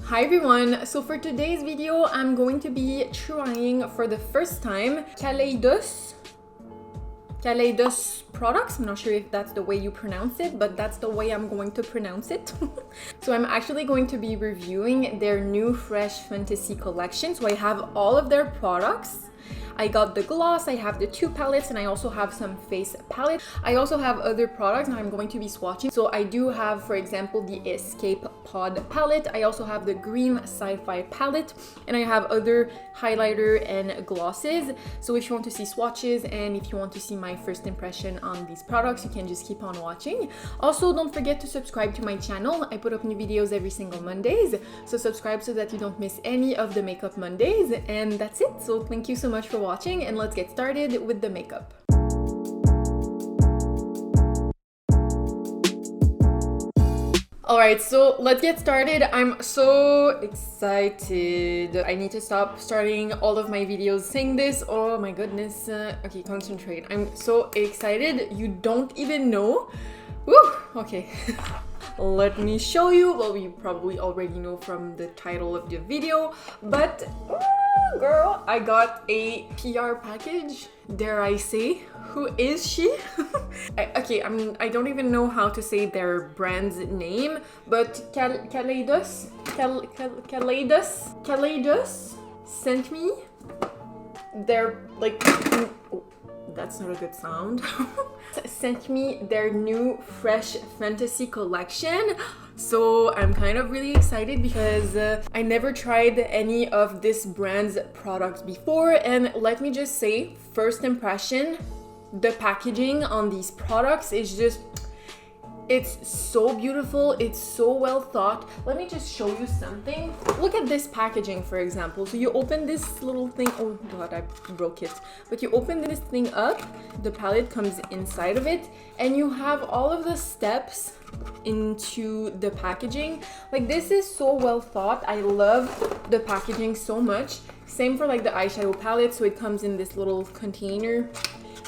Hi everyone, so for today's video I'm going to be trying for the first time Kaleidos products. I'm not sure if that's the way you pronounce it, but that's the way I'm going to pronounce it. So I'm actually going to be reviewing their new Fresh Fantasy collection. So I have all of their products. I got the gloss, I have the 2 palettes, and I also have some face palettes. I also have other products and I'm going to be swatching. So I do have, for example, the Escape Pod palette. I also have the green Sci-fi palette, and I have other highlighter and glosses. So if you want to see swatches and if you want to see my first impression on these products, you can just keep on watching. Also, don't forget to subscribe to my channel. I put up new videos every single Mondays. So subscribe so that you don't miss any of the makeup Mondays. And that's it. So thank you so much for watching, and let's get started with the makeup. Alright, so let's get started. I'm so excited. I need to stop starting all of my videos saying this. Oh my goodness. Okay, concentrate. I'm so excited. You don't even know. Woo! Okay. Let me show you. Well, you probably already know from the title of the video, but girl, I got a PR package, dare I say. Who is she? I don't even know how to say their brand's name, but Kaleidos sent me their, like, oh, that's not a good sound. Sent me their new Fresh Fantasy collection. So I'm kind of really excited because I never tried any of this brand's products before, and let me just say, first impression, the packaging on these products is just, it's so beautiful, it's so well thought. Let me just show you something. Look at this packaging, for example. So you open this little thing, oh god, I broke it. But you open this thing up, the palette comes inside of it, and you have all of the steps into the packaging. Like, this is so well thought. I love the packaging so much. Same for like the eyeshadow palette. So it comes in this little container.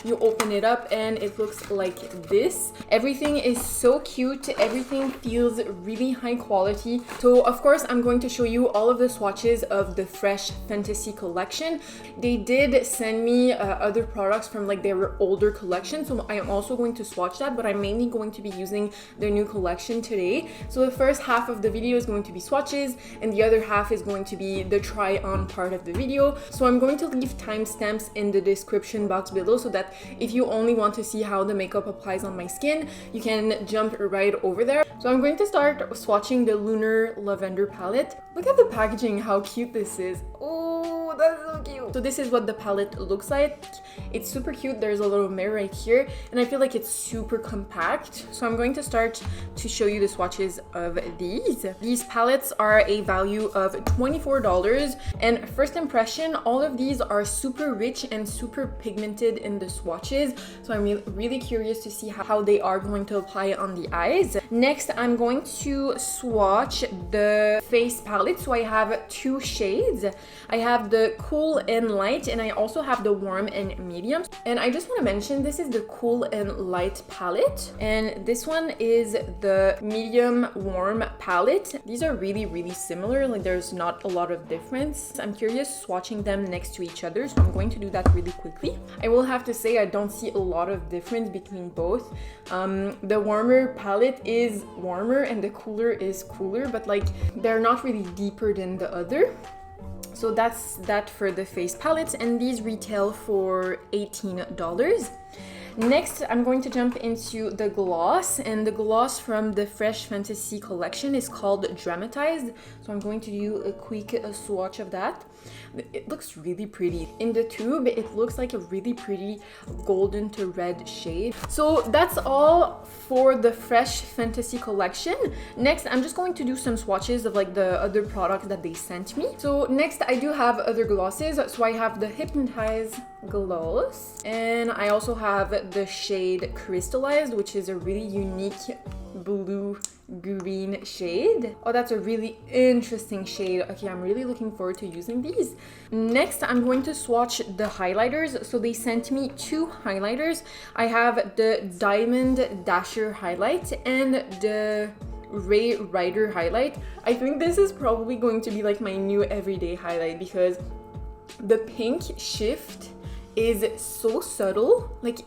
You open it up and it looks like this. Everything is so cute. Everything feels really high quality. So of course, I'm going to show you all of the swatches of the Fresh Fantasy collection. They did send me other products from like their older collection. So I am also going to swatch that, but I'm mainly going to be using their new collection today. So the first half of the video is going to be swatches and the other half is going to be the try on part of the video. So I'm going to leave timestamps in the description box below so that if you only want to see how the makeup applies on my skin, you can jump right over there. So I'm going to start swatching the Lunar Lavender palette. Look at the packaging, how cute this is. Oh, that's so cute. So this is what the palette looks like. It's super cute. There's a little mirror right here, and I feel like it's super compact. So I'm going to start to show you the swatches of these. These palettes are a value of $24, and first impression, all of these are super rich and super pigmented in the swatches. So I'm really curious to see how they are going to apply on the eyes. Next, I'm going to swatch the face palette. So I have 2 shades. I have the Cool and Light, and I also have the Warm and Medium. And I just want to mention, this is the Cool and Light palette, and this one is the Medium Warm palette. These are really similar. Like, there's not a lot of difference. I'm curious swatching them next to each other, so I'm going to do that really quickly. I will have to say I don't see a lot of difference between both. The warmer palette is warmer and the cooler is cooler, but like, they're not really deeper than the other. So that's that for the face palettes, and these retail for $18. Next, I'm going to jump into the gloss, and the gloss from the Fresh Fantasy collection is called Dramatize. So I'm going to do a quick swatch of that. It looks really pretty. In the tube, it looks like a really pretty golden to red shade. So that's all for the Fresh Fantasy collection. Next, I'm just going to do some swatches of like the other products that they sent me. So next, I do have other glosses. So I have the Hypnotize gloss, and I also have the shade Crystalized, which is a really unique blue green shade. Oh, that's a really interesting shade. Okay, I'm really looking forward to using these. Next, I'm going to swatch the highlighters. So they sent me 2 highlighters. I have the Diamond Dasher highlight and the Ray Rider highlight. I think this is probably going to be like my new everyday highlight because the pink shift is so subtle. Like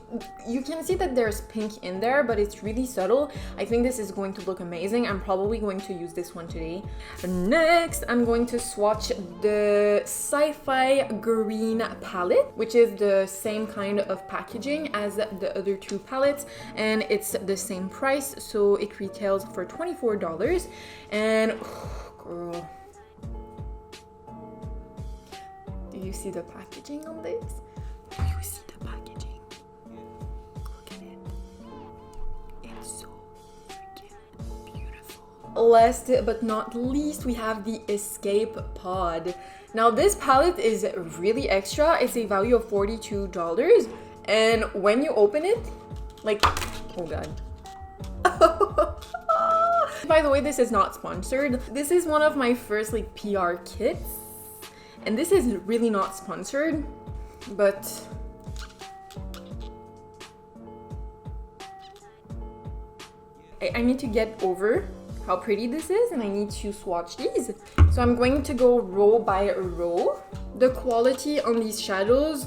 you can see that there's pink in there, but it's really subtle. I think this is going to look amazing. I'm probably going to use this one today. Next, I'm going to swatch the Sci-fi green palette, which is the same kind of packaging as the other two palettes, and it's the same price, so it retails for $24. And girl, do you see the packaging on this? Do you see the packaging? Look at it. It's so freaking beautiful. Last but not least, we have the Escape pod. Now this palette is really extra. It's a value of $42. And when you open it, like, oh god. By the way, this is not sponsored. This is one of my first like PR kits. And this is really not sponsored. But I need to get over how pretty this is, and I need to swatch these. So I'm going to go row by row. The quality on these shadows,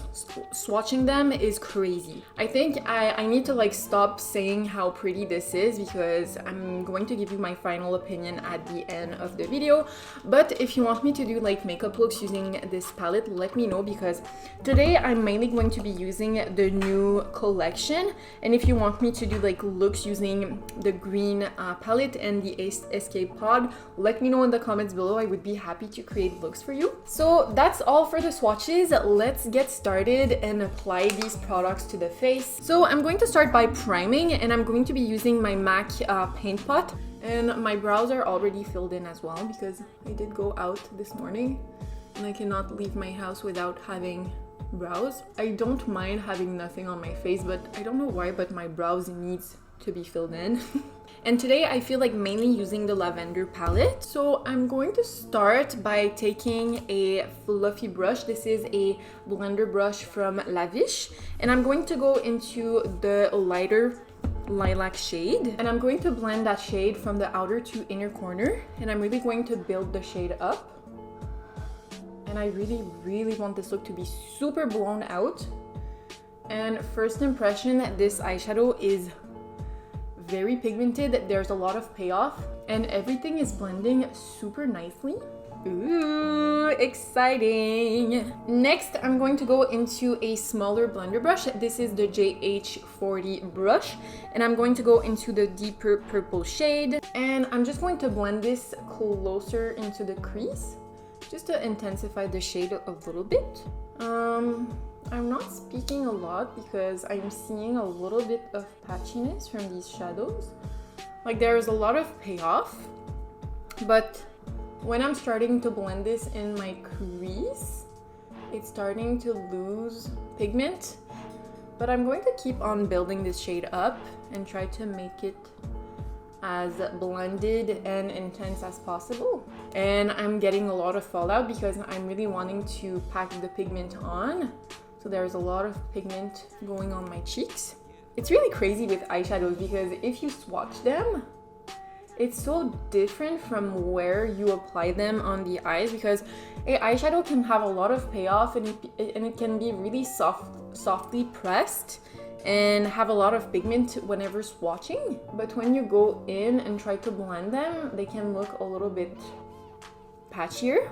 swatching them, is crazy. I think I need to like stop saying how pretty this is because I'm going to give you my final opinion at the end of the video. But if you want me to do like makeup looks using this palette, let me know, because today I'm mainly going to be using the new collection. And if you want me to do like looks using the green palette and the Escape pod, let me know in the comments below. I would be happy to create looks for you. So that's all for the swatches. Let's get started and apply these products to the face. So I'm going to start by priming, and I'm going to be using my MAC paint pot, and my brows are already filled in as well because I did go out this morning and I cannot leave my house without having brows. I don't mind having nothing on my face, but I don't know why, but my brows needs to be filled in. And today I feel like mainly using the lavender palette. So I'm going to start by taking a fluffy brush. This is a blender brush from Lavish. And I'm going to go into the lighter lilac shade. And I'm going to blend that shade from the outer to inner corner. And I'm really going to build the shade up. And I really, really want this look to be super blown out. And first impression, this eyeshadow is very pigmented. There's a lot of payoff and everything is blending super nicely. Ooh, exciting. Next, I'm going to go into a smaller blender brush. This is the JH40 brush, and I'm going to go into the deeper purple shade, and I'm just going to blend this closer into the crease just to intensify the shade a little bit. I'm not speaking a lot because I'm seeing a little bit of patchiness from these shadows. Like there's a lot of payoff, but when I'm starting to blend this in my crease, it's starting to lose pigment. But I'm going to keep on building this shade up and try to make it as blended and intense as possible. And I'm getting a lot of fallout because I'm really wanting to pack the pigment on. So there's a lot of pigment going on my cheeks. It's really crazy with eyeshadows because if you swatch them, it's so different from where you apply them on the eyes, because a eyeshadow can have a lot of payoff and it can be really softly pressed and have a lot of pigment whenever swatching. But when you go in and try to blend them, they can look a little bit patchier.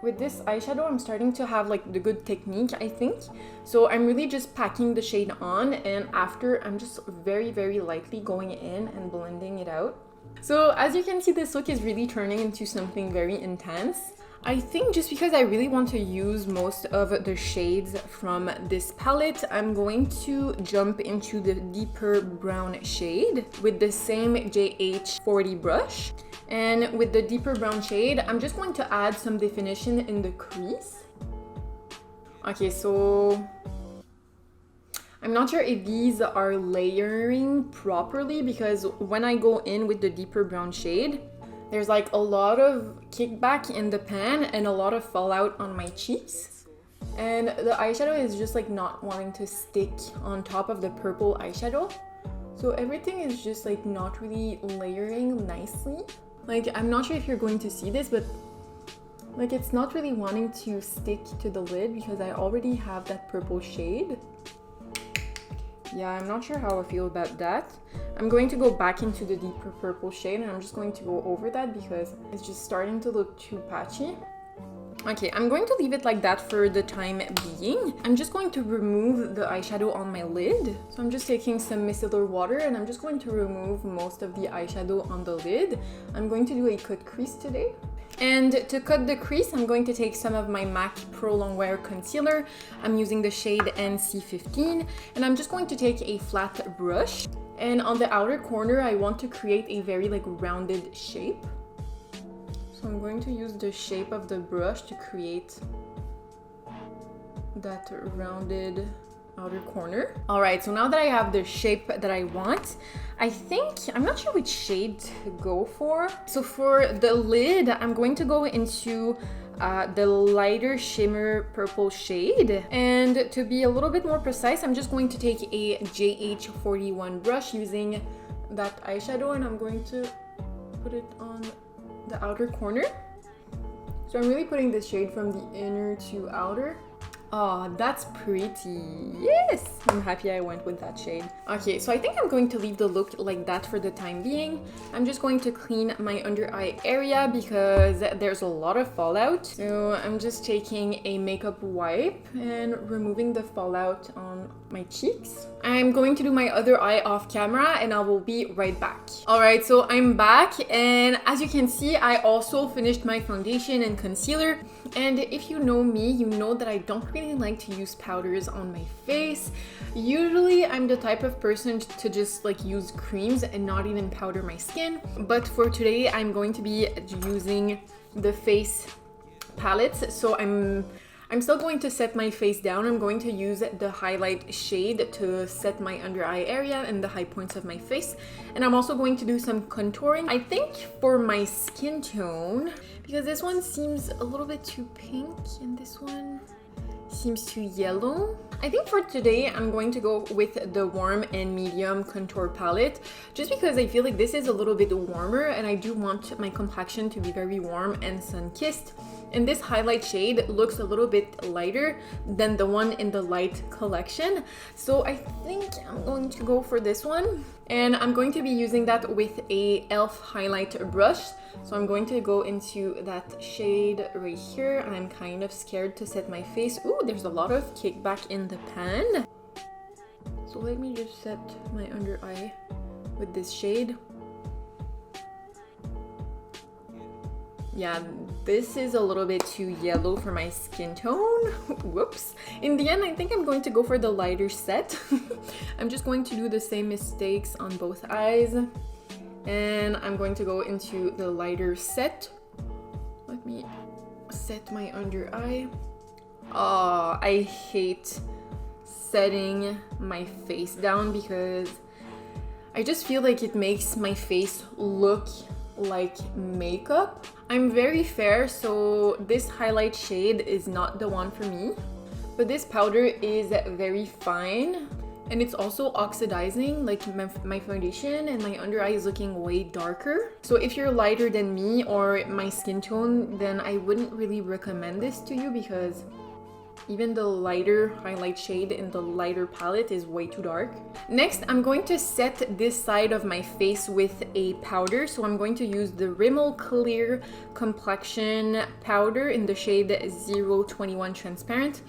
With this eyeshadow, I'm starting to have like the good technique, I think. So I'm really just packing the shade on, and after I'm just very, very lightly going in and blending it out. So as you can see, this look is really turning into something very intense. I think just because I really want to use most of the shades from this palette, I'm going to jump into the deeper brown shade with the same JH40 brush. And with the deeper brown shade, I'm just going to add some definition in the crease. Okay, so I'm not sure if these are layering properly because when I go in with the deeper brown shade, there's like a lot of kickback in the pan and a lot of fallout on my cheeks. And the eyeshadow is just like not wanting to stick on top of the purple eyeshadow. So everything is just like not really layering nicely. Like, I'm not sure if you're going to see this, but like it's not really wanting to stick to the lid because I already have that purple shade. Yeah, I'm not sure how I feel about that. I'm going to go back into the deeper purple shade and I'm just going to go over that because it's just starting to look too patchy. Okay, I'm going to leave it like that for the time being. I'm just going to remove the eyeshadow on my lid. So I'm just taking some micellar water and I'm just going to remove most of the eyeshadow on the lid. I'm going to do a cut crease today. And to cut the crease, I'm going to take some of my MAC Pro Longwear Concealer. I'm using the shade NC15 and I'm just going to take a flat brush. And on the outer corner, I want to create a very like rounded shape. So I'm going to use the shape of the brush to create that rounded outer corner. All right, so now that I have the shape that I want, I'm not sure which shade to go for. So for the lid, I'm going to go into the lighter shimmer purple shade. And to be a little bit more precise, I'm just going to take a JH41 brush using that eyeshadow and I'm going to put it on the outer corner. So I'm really putting the shade from the inner to outer. Oh, that's pretty. Yes! I'm happy I went with that shade. Okay, so I think I'm going to leave the look like that for the time being. I'm just going to clean my under eye area because there's a lot of fallout. So I'm just taking a makeup wipe and removing the fallout on my cheeks. I'm going to do my other eye off camera and I will be right back. Alright, so I'm back and as you can see, I also finished my foundation and concealer. And if you know me, you know that I don't really like to use powders on my face. Usually I'm the type of person to just like use creams and not even powder my skin. But for today, I'm going to be using the face palettes. So I'm still going to set my face down. I'm going to use the highlight shade to set my under eye area and the high points of my face. And I'm also going to do some contouring. I think for my skin tone, because this one seems a little bit too pink and this one seems too yellow. I think for today, I'm going to go with the warm and medium contour palette just because I feel like this is a little bit warmer and I do want my complexion to be very warm and sun-kissed. And this highlight shade looks a little bit lighter than the one in the light collection. So I think I'm going to go for this one. And I'm going to be using that with a e.l.f. highlight brush. So I'm going to go into that shade right here. I'm kind of scared to set my face. Ooh, there's a lot of kickback in the pan. So let me just set my under eye with this shade. Yeah, this is a little bit too yellow for my skin tone. Whoops. In the end, I think I'm going to go for the lighter set. I'm just going to do the same mistakes on both eyes. And I'm going to go into the lighter set. Let me set my under eye. Oh, I hate setting my face down because I just feel like it makes my face look like makeup. I'm very fair, so this highlight shade is not the one for me. But this powder is very fine and it's also oxidizing, like my foundation and my under eye is looking way darker. So if you're lighter than me or my skin tone, then I wouldn't really recommend this to you because even the lighter highlight shade in the lighter palette is way too dark. Next, I'm going to set this side of my face with a powder. So I'm going to use the Rimmel Clear Complexion Powder in the shade 021 Transparent.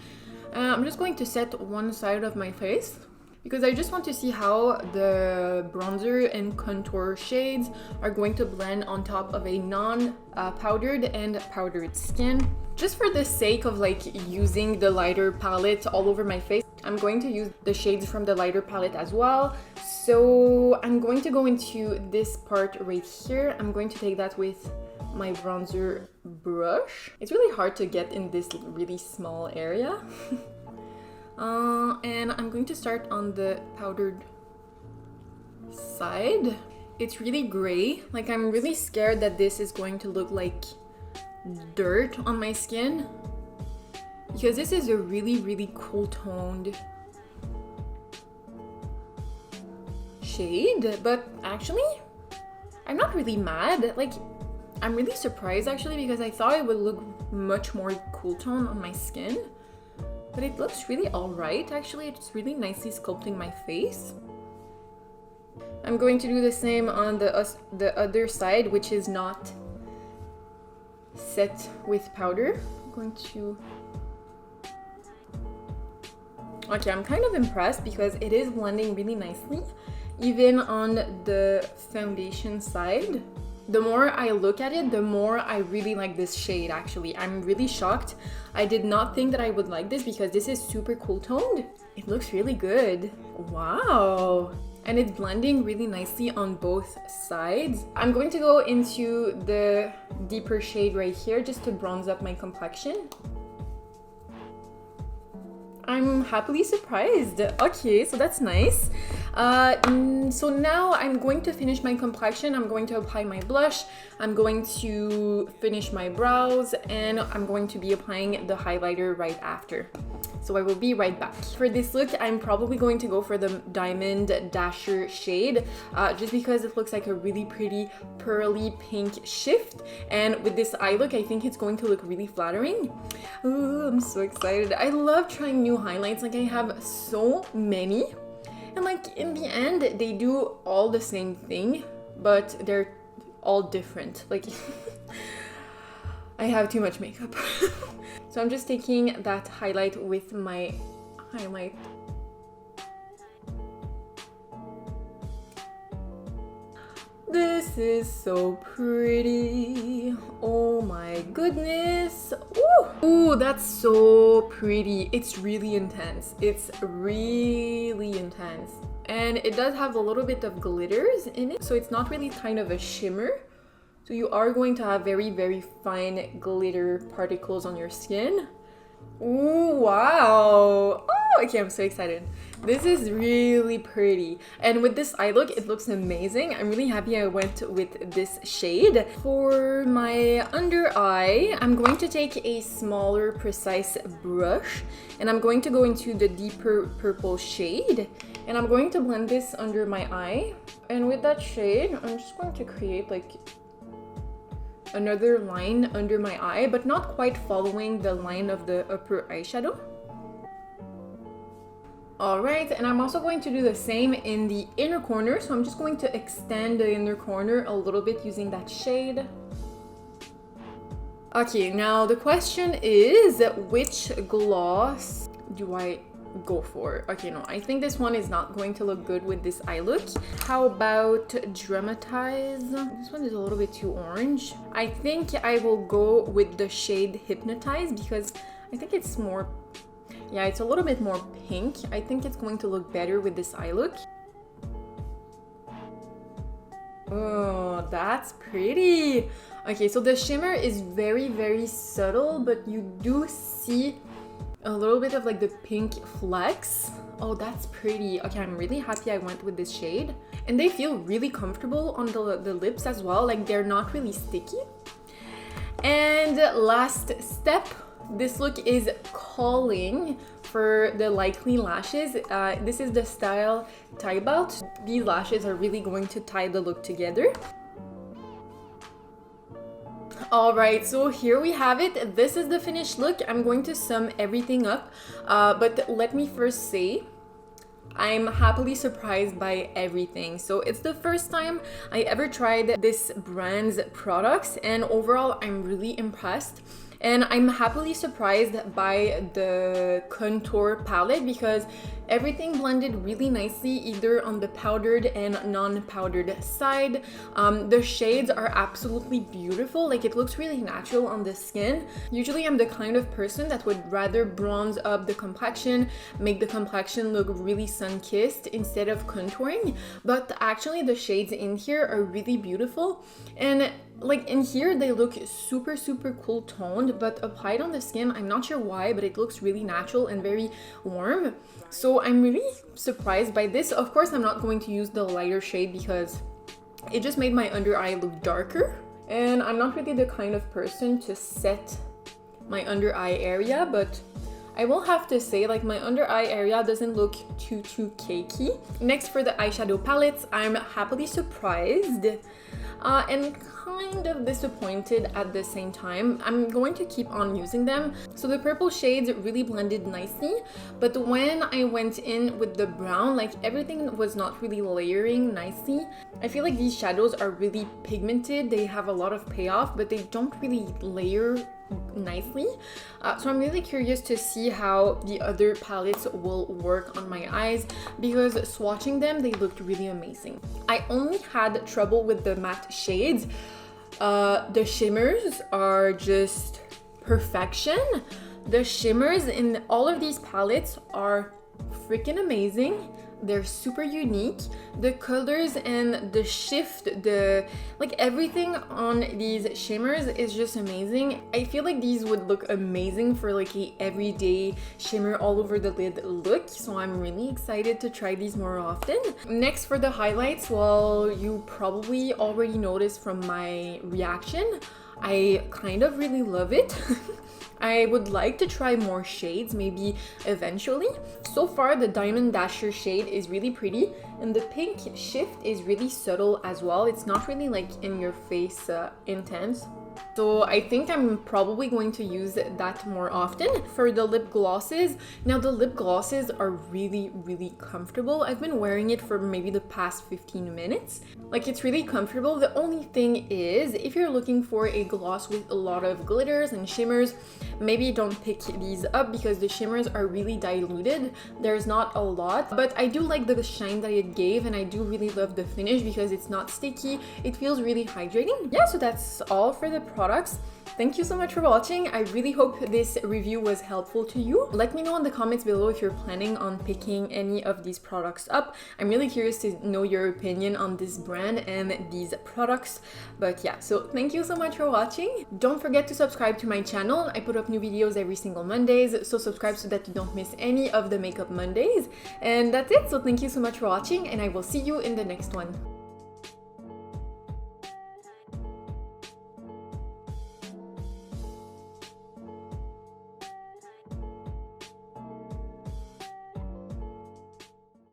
I'm just going to set one side of my face because I just want to see how the bronzer and contour shades are going to blend on top of a non-powdered and powdered skin. Just for the sake of like using the lighter palette all over my face, I'm going to use the shades from the lighter palette as well. So I'm going to go into this part right here. I'm going to take that with my bronzer brush. It's really hard to get in this really small area. And I'm going to start on the powdered side. It's really gray. Like I'm really scared that this is going to look like dirt on my skin because this is a really cool toned shade, but actually, I'm not really mad. Like, I'm really surprised actually because I thought it would look much more cool tone on my skin. But it looks really alright actually. It's really nicely sculpting my face. I'm going to do the same on the other side, which is not set with powder. I'm going to... Okay, I'm kind of impressed because it is blending really nicely, even on the foundation side. The more I look at it, the more I really like this shade actually. I'm really shocked. I did not think that I would like this because this is super cool toned. It looks really good. Wow. And it's blending really nicely on both sides. I'm going to go into the deeper shade right here just to bronze up my complexion. I'm happily surprised. Okay, so that's nice. So now I'm going to finish my complexion. I'm going to apply my blush. I'm going to finish my brows, and I'm going to be applying the highlighter right after. So I will be right back. For this look, I'm probably going to go for the Diamond Dasher shade, just because it looks like a really pretty pearly pink shift. And with this eye look, I think it's going to look really flattering. Ooh, I'm so excited. I love trying new highlights. Like, I have so many. And like, in the end, they do all the same thing, but they're all different. Like, I have too much makeup. So I'm just taking that highlight with my highlight. This is so pretty. Oh my goodness. Ooh, ooh, that's so pretty. It's really intense. It's really intense. And it does have a little bit of glitters in it, so it's not really kind of a shimmer. So you are going to have very, very fine glitter particles on your skin. Ooh, wow. Oh, okay, I'm so excited. This is really pretty. And with this eye look, it looks amazing. I'm really happy I went with this shade. For my under eye, I'm going to take a smaller, precise brush, and I'm going to go into the deeper purple shade, and I'm going to blend this under my eye. And with that shade, I'm just going to create like another line under my eye, but not quite following the line of the upper eyeshadow. Alright, and I'm also going to do the same in the inner corner, so I'm just going to extend the inner corner a little bit using that shade. Okay, now the question is, which gloss do I go for? Okay, no, I think this one is not going to look good with this eye look. How about Dramatize? This one is a little bit too orange. I think I will go with the shade Hypnotize because I think it's more, yeah, it's a little bit more pink. I think it's going to look better with this eye look. Oh, that's pretty. Okay, so the shimmer is very, very subtle, but you do see a little bit of like the pink flecks. Oh, that's pretty. Okay, I'm really happy I went with this shade. And they feel really comfortable on the lips as well. Like, they're not really sticky. And last step, this look is calling for the likely lashes. This is the style Tie Bout. These lashes are really going to tie the look together. Alright, so here we have it. This is the finished look. I'm going to sum everything up, but let me first say I'm happily surprised by everything. So it's the first time I ever tried this brand's products, and overall I'm really impressed. And I'm happily surprised by the contour palette because everything blended really nicely either on the powdered and non-powdered side. The shades are absolutely beautiful. Like, it looks really natural on the skin. Usually I'm the kind of person that would rather bronze up the complexion, make the complexion look really sun-kissed instead of contouring. But actually the shades in here are really beautiful. And like, in here they look super, super cool toned, but applied on the skin, I'm not sure why, but it looks really natural and very warm. So I'm really surprised by this. Of course, I'm not going to use the lighter shade because it just made my under eye look darker. And I'm not really the kind of person to set my under eye area, but I will have to say, like, my under eye area doesn't look too cakey. Next, for the eyeshadow palettes, I'm happily surprised and kind of disappointed at the same time. I'm going to keep on using them. So the purple shades really blended nicely, but when I went in with the brown, like, everything was not really layering nicely. I feel like these shadows are really pigmented. They have a lot of payoff, but they don't really layer nicely. So I'm really curious to see how the other palettes will work on my eyes, because swatching them, they looked really amazing. I only had trouble with the matte shades. The shimmers are just perfection. The shimmers in all of these palettes are freaking amazing. They're super unique. The colors and the shift, like, everything on these shimmers is just amazing. I feel like these would look amazing for like a everyday shimmer all over the lid look, so I'm really excited to try these more often. Next, for the highlights, well, you probably already noticed from my reaction, I kind of really love it. I would like to try more shades, maybe eventually. So far, the Diamond Dasher shade is really pretty, and the pink shift is really subtle as well. It's not really like in your face intense. So I think I'm probably going to use that more often. For the lip glosses, now the lip glosses are really comfortable. I've been wearing it for maybe the past 15 minutes. Like, it's really comfortable. The only thing is, if you're looking for a gloss with a lot of glitters and shimmers, maybe don't pick these up because the shimmers are really diluted. There's not a lot, but I do like the shine that it gave, and I do really love the finish because it's not sticky. It feels really hydrating. Yeah, so that's all for the products. Thank you so much for watching. I really hope this review was helpful to you. Let me know in the comments below if you're planning on picking any of these products up. I'm really curious to know your opinion on this brand and these products. But yeah, so thank you so much for watching. Don't forget to subscribe to my channel. I put up new videos every single Mondays, so subscribe so that you don't miss any of the Makeup Mondays. And that's it. So thank you so much for watching, and I will see you in the next one.